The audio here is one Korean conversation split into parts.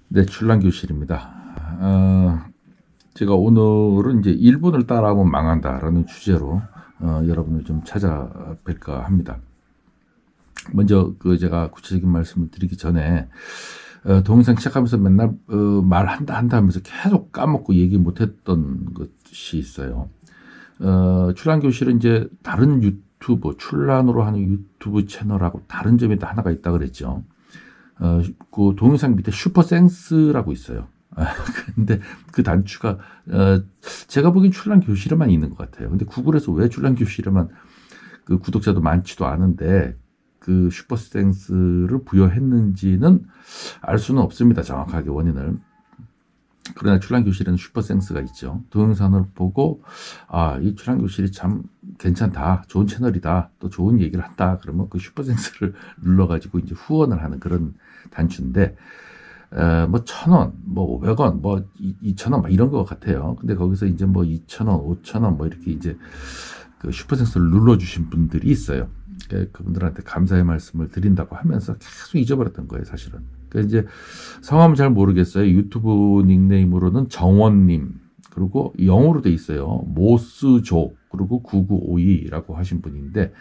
네, 출란교실입니다. 제가 오늘은 이제 일본을 따라하면 망한다라는 주제로 여러분을 좀 찾아뵐까 합니다. 먼저 제가 구체적인 말씀을 드리기 전에 동영상 시작하면서 맨날 말한다 하면서 계속 까먹고 얘기 못했던 것이 있어요. 출란교실은 이제 다른 유튜브, 출란으로 하는 유튜브 채널하고 다른 점이 또 하나가 있다 그랬죠. 그 동영상 밑에 슈퍼센스라고 있어요. 근데 그 단추가 제가 보기엔 출란 교실에만 있는 것 같아요. 근데 구글에서 왜 출란 교실에만 그 구독자도 많지도 않은데 그 슈퍼센스를 부여했는지는 알 수는 없습니다. 정확하게 원인을. 그러나 출란교실에는 슈퍼센스가 있죠. 동영상을 보고 이 출란교실이 참 괜찮다, 좋은 채널이다, 또 좋은 얘기를 한다 그러면 그 슈퍼센스를 눌러가지고 이제 후원을 하는 그런 단추인데 뭐 1,000원, 뭐 500원, 뭐 2,000원 막 이런 것 같아요. 근데 거기서 이제 뭐 2,000원, 5,000원 뭐 이렇게 이제 그 슈퍼센스를 눌러주신 분들이 있어요. 그분들한테 감사의 말씀을 드린다고 하면서 계속 잊어버렸던 거예요, 사실은. 그러니까 이제 성함은 잘 모르겠어요. 유튜브 닉네임으로는 정원님, 그리고 영어로 돼 있어요. 모스조, 그리고 9952라고 하신 분인데,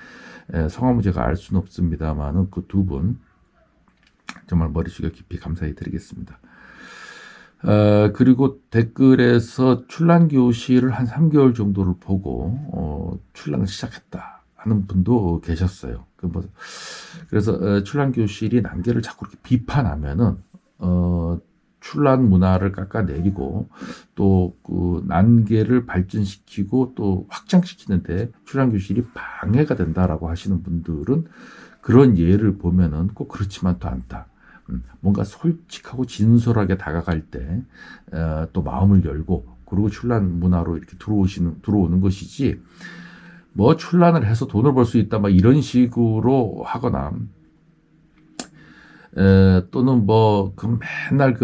성함은 제가 알 수는 없습니다만은 그 두 분, 정말 머리 숙여 깊이 감사히 드리겠습니다. 그리고 댓글에서 출란 교실을 한 3개월 정도를 보고, 출란을 시작했다 하는 분도 계셨어요. 그래서 출란 교실이 난계를 자꾸 이렇게 비판하면은, 출란 문화를 깎아내리고 또 그 난계를 발전시키고 또 확장시키는데 출란 교실이 방해가 된다라고 하시는 분들은 그런 예를 보면은 꼭 그렇지만 또 않다. 뭔가 솔직하고 진솔하게 다가갈 때 또 마음을 열고 그리고 출란 문화로 이렇게 들어오는 것이지 뭐 출란을 해서 돈을 벌 수 있다 막 이런 식으로 하거나 또는 뭐 그 맨날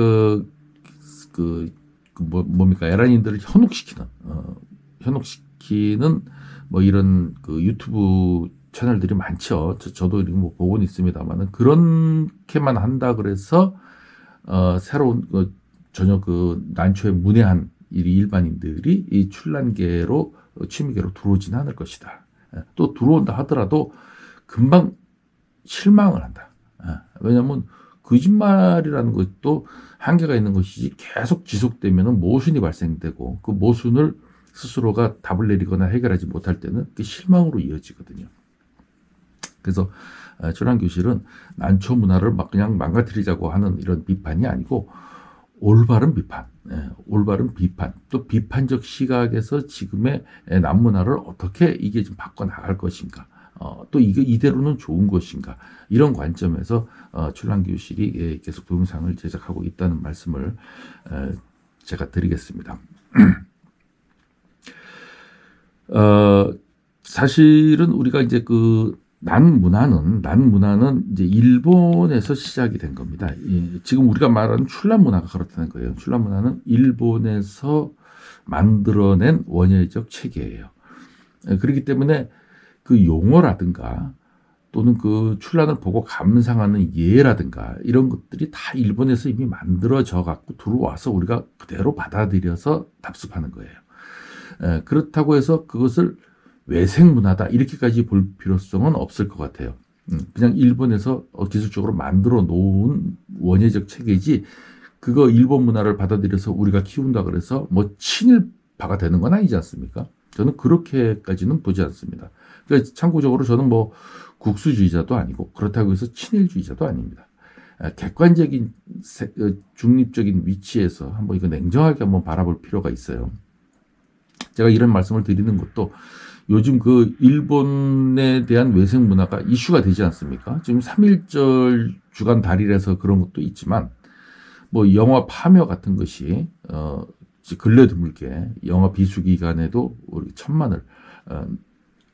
뭡니까 에란인들을 현혹시키는 뭐 이런 그 유튜브 채널들이 많죠. 저도 이런 뭐 보고는 있습니다만은 그렇게만 한다 그래서 새로운 전혀 그 난초에 문외한 일반인들이 이 출란계로 취미계로 들어오지는 않을 것이다. 또 들어온다 하더라도 금방 실망을 한다. 왜냐하면 거짓말이라는 것도 한계가 있는 것이지 계속 지속되면 모순이 발생되고 그 모순을 스스로가 답을 내리거나 해결하지 못할 때는 그 실망으로 이어지거든요. 그래서 출란교실은 난초 문화를 막 그냥 망가뜨리자고 하는 이런 비판이 아니고 올바른 비판, 또 비판적 시각에서 지금의 남문화를 어떻게 이게 좀 바꿔나갈 것인가, 또 이게 이대로는 좋은 것인가, 이런 관점에서 출란교실이 계속 동영상을 제작하고 있다는 말씀을 제가 드리겠습니다. 사실은 우리가 이제 난 문화는 이제 일본에서 시작이 된 겁니다. 지금 우리가 말하는 출란 문화가 그렇다는 거예요. 출란 문화는 일본에서 만들어낸 원예적 체계예요. 그렇기 때문에 그 용어라든가 또는 그 출란을 보고 감상하는 예라든가 이런 것들이 다 일본에서 이미 만들어져 갖고 들어와서 우리가 그대로 받아들여서 답습하는 거예요. 그렇다고 해서 그것을 외생 문화다 이렇게까지 볼 필요성은 없을 것 같아요. 그냥 일본에서 기술적으로 만들어 놓은 원예적 체계지 그거 일본 문화를 받아들여서 우리가 키운다 그래서 뭐 친일파가 되는 건 아니지 않습니까? 저는 그렇게까지는 보지 않습니다. 그러니까 참고적으로 저는 뭐 국수주의자도 아니고 그렇다고 해서 친일주의자도 아닙니다. 객관적인 중립적인 위치에서 한번 이거 냉정하게 한번 바라볼 필요가 있어요. 제가 이런 말씀을 드리는 것도 요즘 그 일본에 대한 외생 문화가 이슈가 되지 않습니까? 지금 3.1절 주간 달이라서 그런 것도 있지만 뭐 영화 파묘 같은 것이 근래 드물게 영화 비수기간에도 우리 1,000만을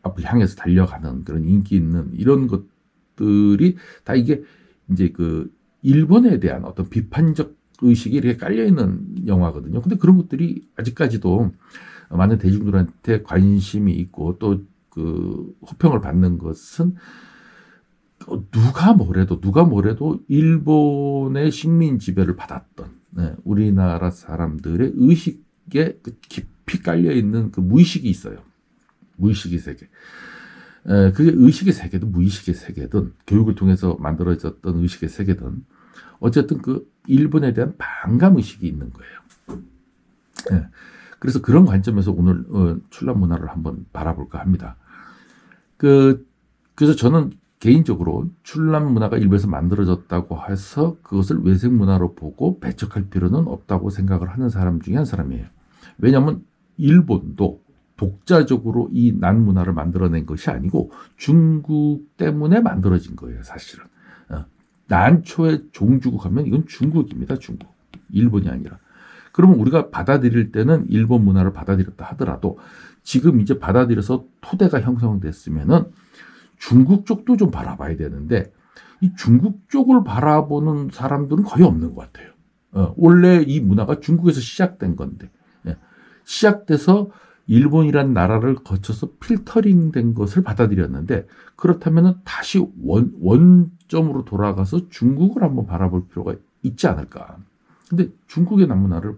앞을 향해서 달려가는 그런 인기 있는 이런 것들이 다 이게 이제 그 일본에 대한 어떤 비판적 의식이 이렇게 깔려 있는 영화거든요. 근데 그런 것들이 아직까지도 많은 대중들한테 관심이 있고 또 그 호평을 받는 것은 누가 뭐래도 일본의 식민 지배를 받았던 네, 우리나라 사람들의 의식에 그 깊이 깔려 있는 그 무의식이 있어요. 무의식의 세계. 그게 의식의 세계든 무의식의 세계든 교육을 통해서 만들어졌던 의식의 세계든 어쨌든 그 일본에 대한 반감 의식이 있는 거예요. 네. 그래서 그런 관점에서 오늘 출란 문화를 한번 바라볼까 합니다. 그래서 저는 개인적으로 출란 문화가 일본에서 만들어졌다고 해서 그것을 외색 문화로 보고 배척할 필요는 없다고 생각을 하는 사람 중에 한 사람이에요. 왜냐하면 일본도 독자적으로 이 난 문화를 만들어낸 것이 아니고 중국 때문에 만들어진 거예요, 사실은. 난초의 종주국 하면 이건 중국입니다, 중국. 일본이 아니라. 그러면 우리가 받아들일 때는 일본 문화를 받아들였다 하더라도 지금 이제 받아들여서 토대가 형성됐으면은 중국 쪽도 좀 바라봐야 되는데 이 중국 쪽을 바라보는 사람들은 거의 없는 것 같아요. 원래 이 문화가 중국에서 시작된 건데 시작돼서 일본이란 나라를 거쳐서 필터링 된 것을 받아들였는데 그렇다면 다시 원점으로 돌아가서 중국을 한번 바라볼 필요가 있지 않을까. 근데 중국의 남문화를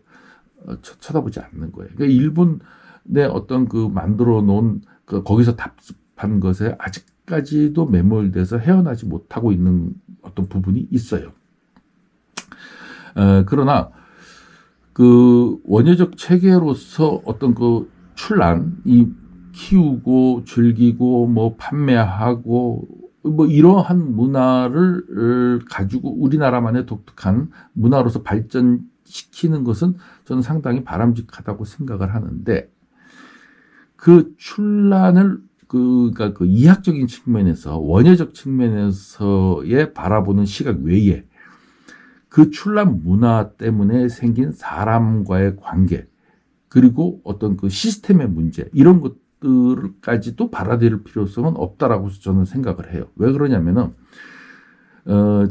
쳐다보지 않는 거예요. 그러니까 일본의 어떤 그 만들어 놓은 거기서 답습한 것에 아직까지도 매몰돼서 헤어나지 못하고 있는 어떤 부분이 있어요. 그러나 그 원효적 체계로서 어떤 그 출란이 키우고 즐기고 뭐 판매하고 뭐 이러한 문화를 가지고 우리나라만의 독특한 문화로서 발전시키는 것은 저는 상당히 바람직하다고 생각을 하는데 그 출란을 그러니까 그 이학적인 측면에서 원효적 측면에서의 바라보는 시각 외에 그 출란 문화 때문에 생긴 사람과의 관계 그리고 어떤 그 시스템의 문제 이런 것들까지도 받아들일 필요성은 없다라고 저는 생각을 해요. 왜 그러냐면은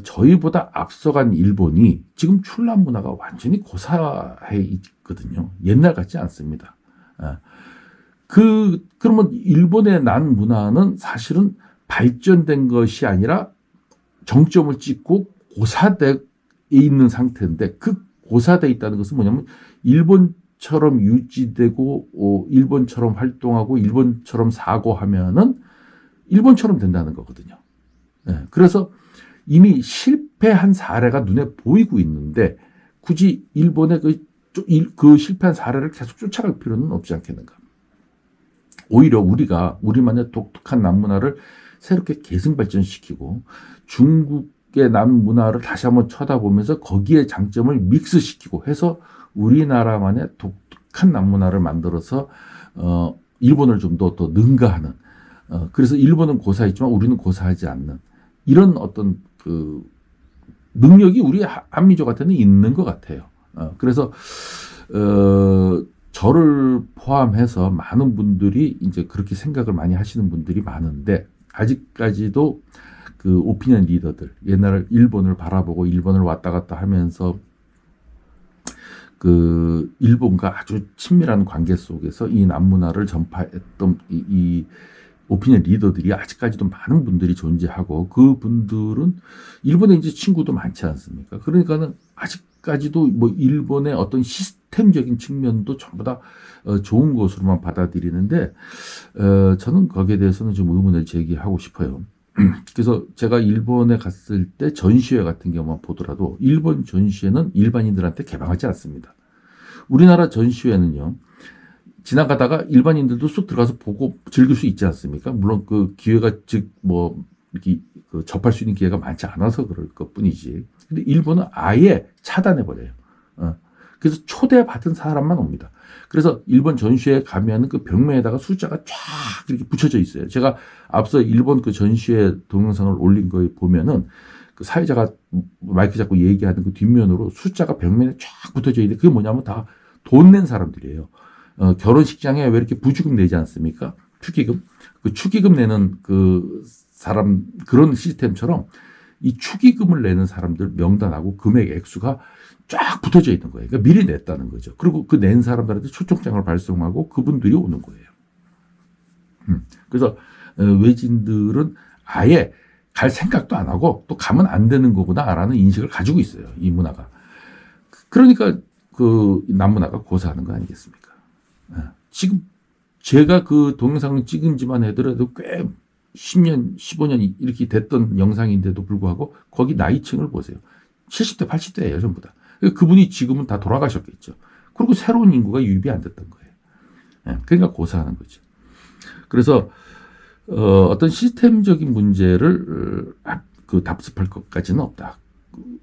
저희보다 앞서간 일본이 지금 출란 문화가 완전히 고사해 있거든요. 옛날 같지 않습니다. 그러면 일본의 난 문화는 사실은 발전된 것이 아니라 정점을 찍고 고사돼 있는 상태인데 그 고사돼 있다는 것은 뭐냐면 일본처럼 유지되고 일본처럼 활동하고 일본처럼 사고하면은 일본처럼 된다는 거거든요. 그래서 이미 실패한 사례가 눈에 보이고 있는데 굳이 일본의 그 실패한 사례를 계속 쫓아갈 필요는 없지 않겠는가. 오히려 우리가 우리만의 독특한 남문화를 새롭게 계승 발전시키고 중국의 남문화를 다시 한번 쳐다보면서 거기에 장점을 믹스시키고 해서 우리나라만의 독특한 남문화를 만들어서 일본을 좀 더 능가하는 그래서 일본은 고사했지만 우리는 고사하지 않는 이런 어떤 그 능력이 우리 한민족한테는 있는 것 같아요. 그래서 저를 포함해서 많은 분들이 이제 그렇게 생각을 많이 하시는 분들이 많은데 아직까지도 그 오피니언 리더들 옛날 일본을 바라보고 일본을 왔다 갔다 하면서 그 일본과 아주 친밀한 관계 속에서 이 남문화를 전파했던 이 오피니언 리더들이 아직까지도 많은 분들이 존재하고 그분들은 일본에 이제 친구도 많지 않습니까? 그러니까는 아직까지도 뭐 일본의 어떤 시스템적인 측면도 전부 다 좋은 것으로만 받아들이는데 저는 거기에 대해서는 좀 의문을 제기하고 싶어요. 그래서 제가 일본에 갔을 때 전시회 같은 경우만 보더라도 일본 전시회는 일반인들한테 개방하지 않습니다. 우리나라 전시회는요. 지나가다가 일반인들도 쑥 들어가서 보고 즐길 수 있지 않습니까? 물론 그 기회가 이렇게 접할 수 있는 기회가 많지 않아서 그럴 것 뿐이지. 근데 일본은 아예 차단해 버려요. 그래서 초대받은 사람만 옵니다. 그래서 일본 전시회에 가면 그 벽면에다가 숫자가 쫙 이렇게 붙여져 있어요. 제가 앞서 일본 그 전시회 동영상을 올린 거 보면은 그 사회자가 마이크 잡고 얘기하는 그 뒷면으로 숫자가 벽면에 쫙 붙어져 있는데 그게 뭐냐면 다 돈 낸 사람들이에요. 결혼식장에 왜 이렇게 부주금 내지 않습니까? 축의금. 그 축의금 내는 그 사람, 그런 시스템처럼 이 축의금을 내는 사람들 명단하고 금액 액수가 쫙 붙어져 있는 거예요. 그러니까 미리 냈다는 거죠. 그리고 그 낸 사람들한테 초청장을 발송하고 그분들이 오는 거예요. 그래서 외진들은 아예 갈 생각도 안 하고 또 가면 안 되는 거구나라는 인식을 가지고 있어요. 이 문화가. 그러니까 그 남문화가 고사하는 거 아니겠습니까? 지금 제가 그 동영상을 찍은 지만 하더라도 꽤 10년, 15년 이렇게 됐던 영상인데도 불구하고 거기 나이층을 보세요. 70대, 80대예요, 전부 다. 그분이 지금은 다 돌아가셨겠죠. 그리고 새로운 인구가 유입이 안 됐던 거예요. 그러니까 고사하는 거죠. 그래서 어떤 시스템적인 문제를 답습할 것까지는 없다.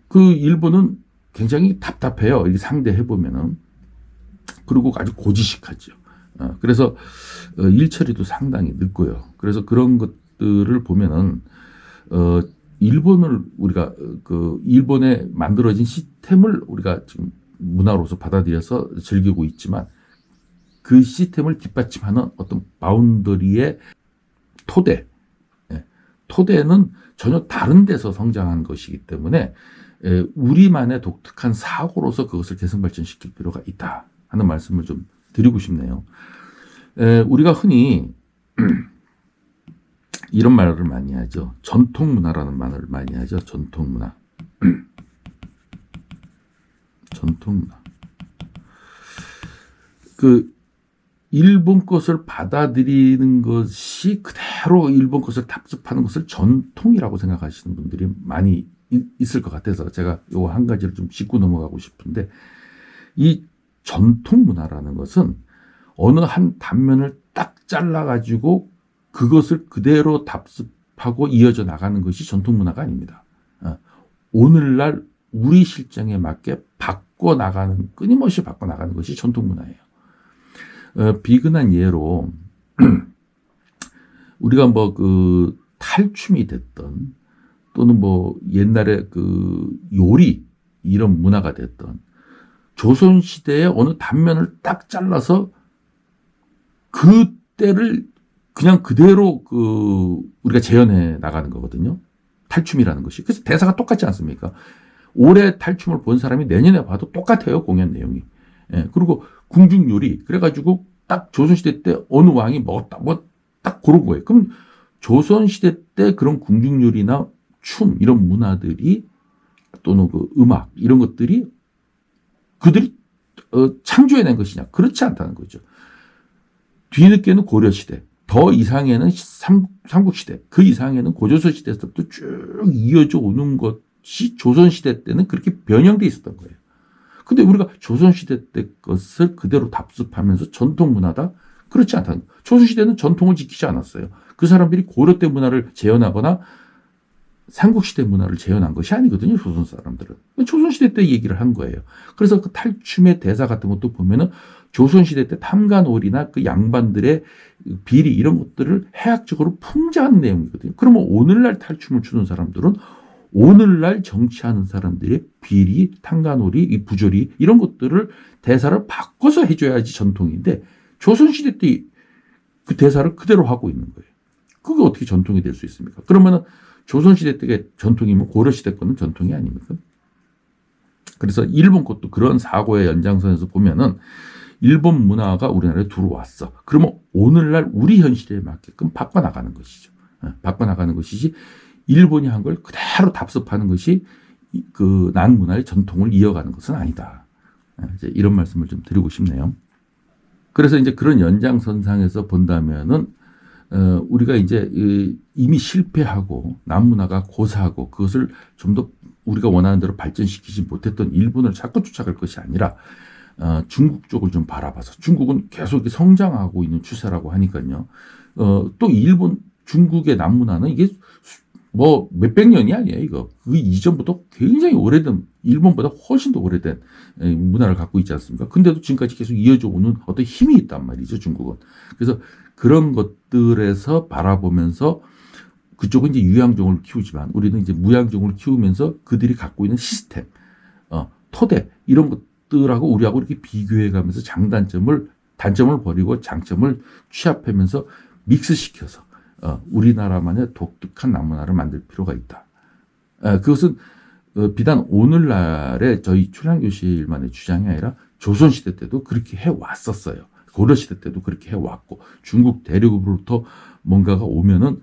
그 일본은 굉장히 답답해요. 이렇게 상대해 보면은. 그리고 아주 고지식하죠. 그래서 일 처리도 상당히 늦고요. 그래서 그런 것들을 보면은 일본을 우리가 그 일본에 만들어진 시스템을 우리가 지금 문화로서 받아들여서 즐기고 있지만 그 시스템을 뒷받침하는 어떤 바운더리의 토대는 전혀 다른 데서 성장한 것이기 때문에 우리만의 독특한 사고로서 그것을 개선 발전시킬 필요가 있다 하는 말씀을 좀 드리고 싶네요. 우리가 흔히 이런 말을 많이 하죠. 전통문화라는 말을 많이 하죠. 전통문화. 전통문화. 그 일본 것을 받아들이는 것이 그대로 일본 것을 답습하는 것을 전통이라고 생각하시는 분들이 많이 있을 것 같아서 제가 요 한 가지를 좀 짚고 넘어가고 싶은데, 이 전통 문화라는 것은 어느 한 단면을 딱 잘라가지고 그것을 그대로 답습하고 이어져 나가는 것이 전통 문화가 아닙니다. 오늘날 우리 실정에 맞게 끊임없이 바꿔 나가는 것이 전통 문화예요. 비근한 예로 우리가 뭐 그 탈춤이 됐던 또는 뭐 옛날에 그 요리 이런 문화가 됐던 조선 시대의 어느 단면을 딱 잘라서 그때를 그냥 그대로 우리가 재현해 나가는 거거든요. 탈춤이라는 것이. 그래서 대사가 똑같지 않습니까? 올해 탈춤을 본 사람이 내년에 봐도 똑같아요, 공연 내용이. 그리고 궁중 요리. 그래가지고 딱 조선시대 때 어느 왕이 먹었다. 딱 그런 거예요. 그럼 조선시대 때 그런 궁중 요리나 춤, 이런 문화들이 또는 그 음악, 이런 것들이 그들이 창조해낸 것이냐? 그렇지 않다는 거죠. 뒤늦게는 고려시대, 더 이상에는 삼국시대, 그 이상에는 고조선시대에서부터 쭉 이어져 오는 것이 조선시대 때는 그렇게 변형돼 있었던 거예요. 근데 우리가 조선시대 때 것을 그대로 답습하면서 전통문화다? 그렇지 않다는 거예요. 조선시대는 전통을 지키지 않았어요. 그 사람들이 고려 때 문화를 재현하거나 삼국시대 문화를 재현한 것이 아니거든요, 조선 사람들은. 조선시대 때 얘기를 한 거예요. 그래서 그 탈춤의 대사 같은 것도 보면은 조선시대 때 탐관오리나 그 양반들의 비리 이런 것들을 해학적으로 풍자한 내용이거든요. 그러면 오늘날 탈춤을 추는 사람들은 오늘날 정치하는 사람들의 비리, 탐관오리, 이 부조리 이런 것들을 대사를 바꿔서 해줘야지 전통인데 조선시대 때 그 대사를 그대로 하고 있는 거예요. 그게 어떻게 전통이 될 수 있습니까? 그러면은 조선시대 때의 전통이면 고려시대 거는 전통이 아닙니까? 그래서 일본 것도 그런 사고의 연장선에서 보면은 일본 문화가 우리나라에 들어왔어. 그러면 오늘날 우리 현실에 맞게끔 바꿔나가는 것이죠. 바꿔나가는 것이지 일본이 한 걸 그대로 답습하는 것이 그 난문화의 전통을 이어가는 것은 아니다. 이제 이런 말씀을 좀 드리고 싶네요. 그래서 이제 그런 연장선상에서 본다면은 우리가 이제 이미 실패하고 남문화가 고사하고 그것을 좀 더 우리가 원하는 대로 발전시키지 못했던 일본을 자꾸 쫓아갈 것이 아니라 중국 쪽을 좀 바라봐서, 중국은 계속 성장하고 있는 추세라고 하니까요. 또 중국의 남문화는 이게 뭐 몇백 년이 아니에요, 이거. 그 이전부터 굉장히 오래된, 일본보다 훨씬 더 오래된 문화를 갖고 있지 않습니까? 근데도 지금까지 계속 이어져 오는 어떤 힘이 있단 말이죠, 중국은. 그래서 그런 것들에서 바라보면서 그쪽은 이제 유양종을 키우지만 우리는 이제 무양종을 키우면서 그들이 갖고 있는 시스템, 토대, 이런 것들하고 우리하고 이렇게 비교해 가면서 단점을 버리고 장점을 취합하면서 믹스시켜서 우리나라만의 독특한 남문화를 만들 필요가 있다. 그것은 비단 오늘날의 저희 출향교실만의 주장이 아니라 조선시대 때도 그렇게 해왔었어요. 고려시대 때도 그렇게 해왔고, 중국 대륙으로부터 뭔가가 오면은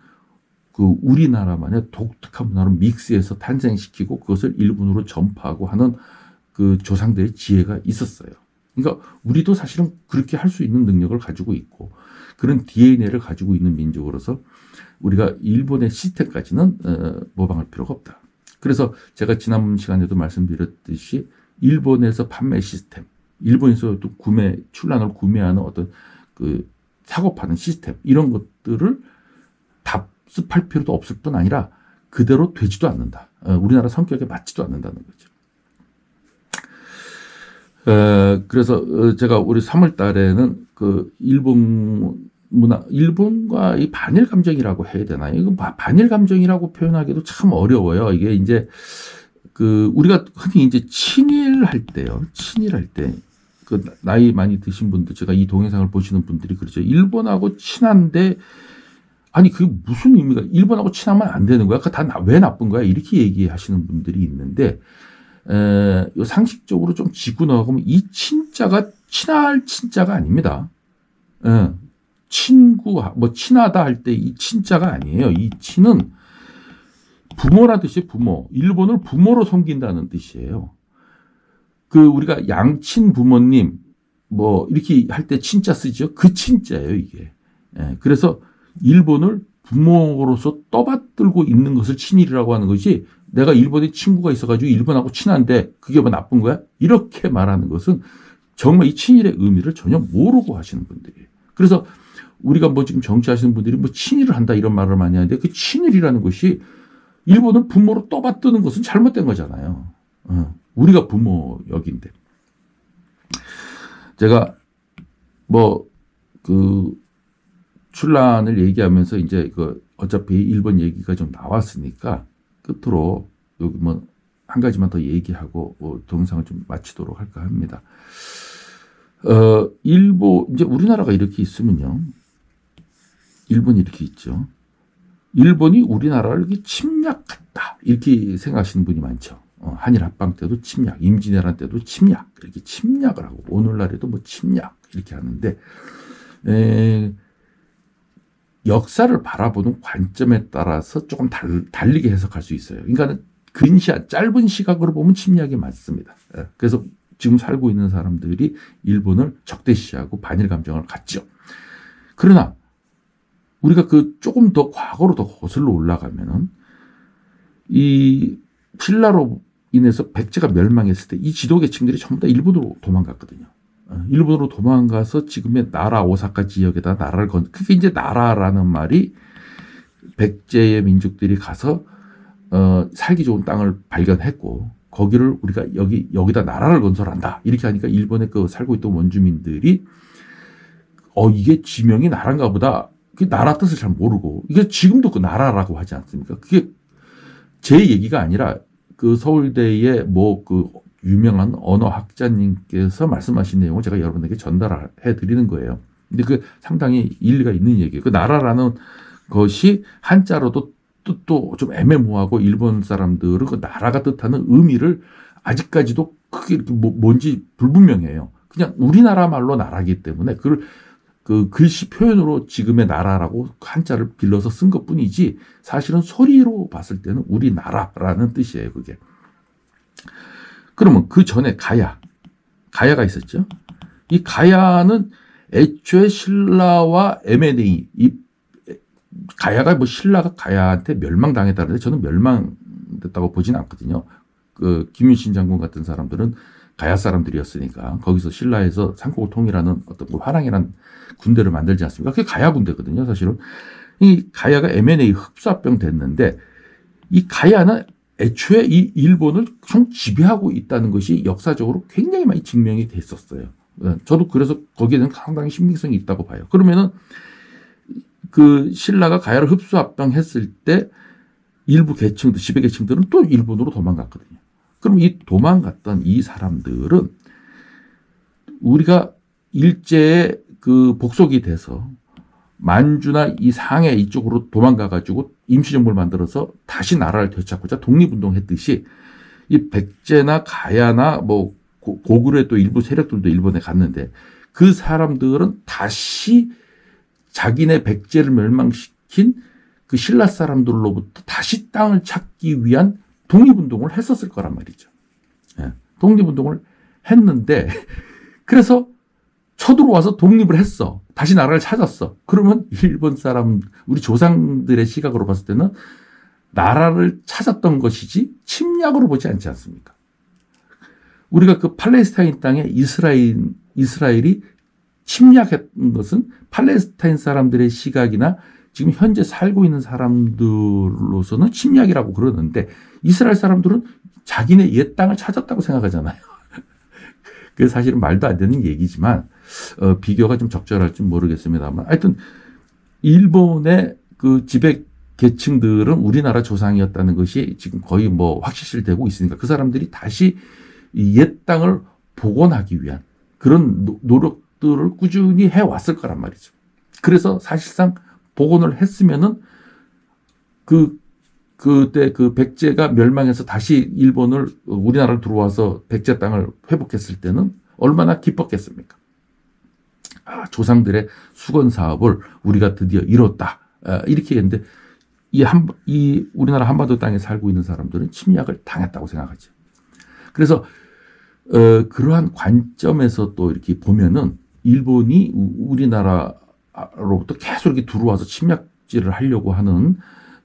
그 우리나라만의 독특한 문화를 믹스해서 탄생시키고 그것을 일본으로 전파하고 하는 그 조상들의 지혜가 있었어요. 그러니까 우리도 사실은 그렇게 할 수 있는 능력을 가지고 있고 그런 DNA를 가지고 있는 민족으로서 우리가 일본의 시스템까지는 모방할 필요가 없다. 그래서 제가 지난 시간에도 말씀드렸듯이 일본에서 판매 시스템, 일본에서도 출란을 구매하는 어떤 그 사고 파는 시스템 이런 것들을 답습할 필요도 없을 뿐 아니라 그대로 되지도 않는다. 우리나라 성격에 맞지도 않는다는 거죠. 그래서 제가 우리 3월 달에는 그 일본과 이 반일 감정이라고 해야 되나요? 이건 반일 감정이라고 표현하기도 참 어려워요. 이게 이제 그 우리가 흔히 이제 친일할 때요. 친일할 때 그 나이 많이 드신 분들, 제가 이 동영상을 보시는 분들이 그러죠. 일본하고 친한데 아니 그게 무슨 의미가? 일본하고 친하면 안 되는 거야? 왜 나쁜 거야? 이렇게 얘기하시는 분들이 있는데 상식적으로 좀 짚고 나가면 이 친자가 친할 친자가 아닙니다. 친구, 친하다 할 때 이 친자가 아니에요. 이 친은 부모라 뜻이 부모. 일본을 부모로 섬긴다는 뜻이에요. 우리가 양친 부모님, 이렇게 할 때 친자 쓰죠. 그 친자예요, 이게. 그래서 일본을 부모로서 떠받들고 있는 것을 친일이라고 하는 것이 내가 일본에 친구가 있어가지고 일본하고 친한데 그게 나쁜 거야? 이렇게 말하는 것은 정말 이 친일의 의미를 전혀 모르고 하시는 분들이에요. 그래서 우리가 지금 정치하시는 분들이 친일을 한다 이런 말을 많이 하는데 그 친일이라는 것이 일본을 부모로 떠받드는 것은 잘못된 거잖아요. 우리가 부모 역인데. 제가 출란을 얘기하면서 이제 어차피 일본 얘기가 좀 나왔으니까 끝으로 여기 한 가지만 더 얘기하고 동영상을 좀 마치도록 할까 합니다. 이제 우리나라가 이렇게 있으면요. 일본이 이렇게 있죠. 일본이 우리나라를 침략했다. 이렇게 생각하시는 분이 많죠. 한일 합방 때도 침략, 임진왜란 때도 침략, 이렇게 침략을 하고, 오늘날에도 침략, 이렇게 하는데, 역사를 바라보는 관점에 따라서 조금 달리게 해석할 수 있어요. 그러니까 짧은 시각으로 보면 침략이 맞습니다. 그래서 지금 살고 있는 사람들이 일본을 적대시하고 반일 감정을 갖죠. 그러나 우리가 조금 더 과거로 더 거슬러 올라가면은 이 신라로 인해서 백제가 멸망했을 때 이 지도계층들이 전부 다 일본으로 도망갔거든요. 일본으로 도망가서 지금의 나라 오사카 지역에다 나라를 그게 이제 나라라는 말이 백제의 민족들이 가서 살기 좋은 땅을 발견했고 거기를 우리가 여기다 나라를 건설한다 이렇게 하니까 일본에 살고 있던 원주민들이 이게 지명이 나라인가 보다. 그 나라 뜻을 잘 모르고 이게 지금도 그 나라라고 하지 않습니까? 그게 제 얘기가 아니라 서울대의 유명한 언어학자님께서 말씀하신 내용을 제가 여러분에게 전달해 드리는 거예요. 근데 상당히 일리가 있는 얘기예요. 나라라는 것이 한자로도 뜻도 좀 애매모호하고 일본 사람들은 나라가 뜻하는 의미를 아직까지도 크게 이렇게 뭔지 불분명해요. 그냥 우리나라 말로 나라기 때문에 그걸 글씨 표현으로 지금의 나라라고 한자를 빌려서 쓴 것 뿐이지 사실은 소리로 봤을 때는 우리나라라는 뜻이에요, 그게. 그러면 그 전에 가야가 있었죠. 이 가야는 애초에 신라와 M&A, 가야가 신라가 가야한테 멸망당했다는데 저는 멸망됐다고 보지는 않거든요. 김윤신 장군 같은 사람들은 가야 사람들이었으니까 거기서 신라에서 삼국을 통일하는 어떤 화랑이라는 군대를 만들지 않습니까? 그게 가야 군대거든요, 사실은. 이 가야가 M&A 흡수합병 됐는데 이 가야는 애초에 이 일본을 좀 지배하고 있다는 것이 역사적으로 굉장히 많이 증명이 됐었어요. 저도 그래서 거기에는 상당히 신빙성이 있다고 봐요. 그러면은 신라가 가야를 흡수합병했을 때 일부 계층들, 지배 계층들은 또 일본으로 도망갔거든요. 그럼 이 도망갔던 이 사람들은 우리가 일제에 복속이 돼서 만주나 이 상해 이쪽으로 도망가가지고 임시정부를 만들어서 다시 나라를 되찾고자 독립운동했듯이 이 백제나 가야나 고구려의 또 일부 세력들도 일본에 갔는데 그 사람들은 다시 자기네 백제를 멸망시킨 신라 사람들로부터 다시 땅을 찾기 위한 독립운동을 했었을 거란 말이죠. 예. 독립운동을 했는데 그래서 쳐들어와서 독립을 했어. 다시 나라를 찾았어. 그러면 일본 사람, 우리 조상들의 시각으로 봤을 때는 나라를 찾았던 것이지 침략으로 보지 않지 않습니까? 우리가 그 팔레스타인 땅에 이스라엘이 침략했던 것은 팔레스타인 사람들의 시각이나 지금 현재 살고 있는 사람들로서는 침략이라고 그러는데 이스라엘 사람들은 자기네 옛 땅을 찾았다고 생각하잖아요. 그게 사실은 말도 안 되는 얘기지만 비교가 좀 적절할지 모르겠습니다만 하여튼 일본의 그 지배 계층들은 우리나라 조상이었다는 것이 지금 거의 뭐 확실시되고 있으니까 그 사람들이 다시 이 옛 땅을 복원하기 위한 그런 노력들을 꾸준히 해왔을 거란 말이죠. 그래서 사실상 복원을 했으면은 그때 그 백제가 멸망해서 다시 일본을 우리나라로 들어와서 백제 땅을 회복했을 때는 얼마나 기뻤겠습니까? 아, 조상들의 수건 사업을 우리가 드디어 이뤘다. 이렇게 했는데 이 우리나라 한반도 땅에 살고 있는 사람들은 침략을 당했다고 생각하죠. 그래서 그러한 관점에서 또 이렇게 보면은 일본이 우리나라로부터 계속 이렇게 들어와서 침략질을 하려고 하는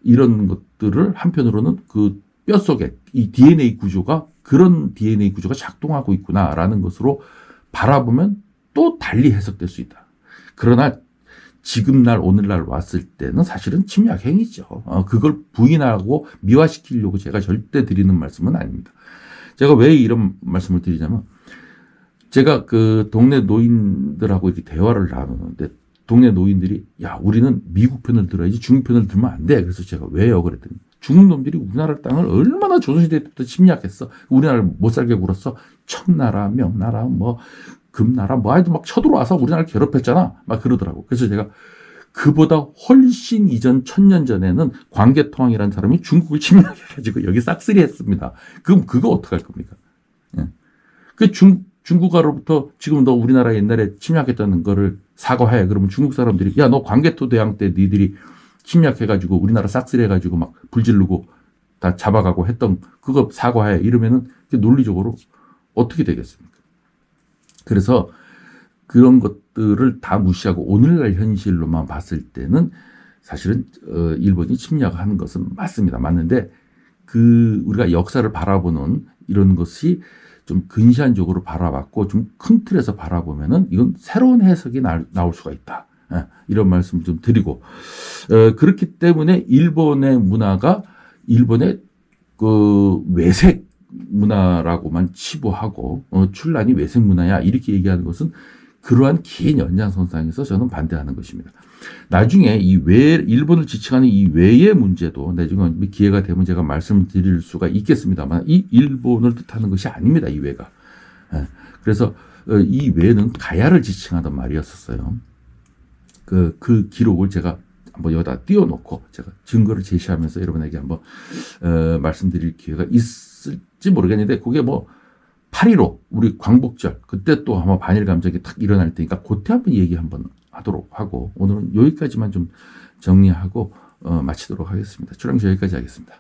이런 것들을 한편으로는 그 뼛속에 이 DNA 구조가 그런 DNA 구조가 작동하고 있구나라는 것으로 바라보면 또 달리 해석될 수 있다. 그러나 지금 날 오늘날 왔을 때는 사실은 침략 행위죠. 그걸 부인하고 미화시키려고 제가 절대 드리는 말씀은 아닙니다. 제가 왜 이런 말씀을 드리냐면 제가 그 동네 노인들하고 이렇게 대화를 나누는데 동네 노인들이 야 우리는 미국 편을 들어야지 중국 편을 들으면 안 돼. 그래서 제가 왜요? 그랬더니 중국 놈들이 우리나라 땅을 얼마나 조선시대 때부터 침략했어. 우리나라를 못 살게 굴었어. 청나라, 명나라, 뭐 금나라 뭐 하여튼 막 쳐들어와서 우리나라를 괴롭혔잖아. 막 그러더라고. 그래서 제가 그보다 훨씬 이전 1000년 전에는 광개토왕이라는 사람이 중국을 침략해가지고 여기 싹쓸이 했습니다. 그럼 그거 어떡할 겁니까? 예. 그 중국화로부터 지금 너 우리나라 옛날에 침략했다는 거를 사과해. 그러면 중국 사람들이 야, 너 광개토 대왕 때 니들이 침략해가지고 우리나라 싹쓸이 해가지고 막 불지르고 다 잡아가고 했던 그거 사과해. 이러면은 논리적으로 어떻게 되겠습니까? 그래서 그런 것들을 다 무시하고 오늘날 현실로만 봤을 때는 사실은 일본이 침략하는 것은 맞습니다. 맞는데 우리가 역사를 바라보는 이런 것이 좀 근시안적으로 바라봤고 좀 큰 틀에서 바라보면은 이건 새로운 해석이 나올 수가 있다. 이런 말씀 좀 드리고 그렇기 때문에 일본의 문화가 일본의 그 외색 문화라고만 치부하고 출란이 외색 문화야 이렇게 얘기하는 것은 그러한 긴 연장선상에서 저는 반대하는 것입니다. 나중에 일본을 지칭하는 이 외의 문제도 나중에 기회가 되면 제가 말씀드릴 수가 있겠습니다만 이 일본을 뜻하는 것이 아닙니다. 이 외가. 그래서 이 외는 가야를 지칭하던 말이었었어요. 그 기록을 제가 한번 여기다 띄워놓고 제가 증거를 제시하면서 여러분에게 한번 말씀드릴 기회가 있을지 모르겠는데 그게 뭐 8.15 우리 광복절 그때 또 아마 반일 감정이 탁 일어날 테니까 그때 한번 얘기 한번 하도록 하고 오늘은 여기까지만 좀 정리하고 마치도록 하겠습니다. 출연시 여기까지 하겠습니다.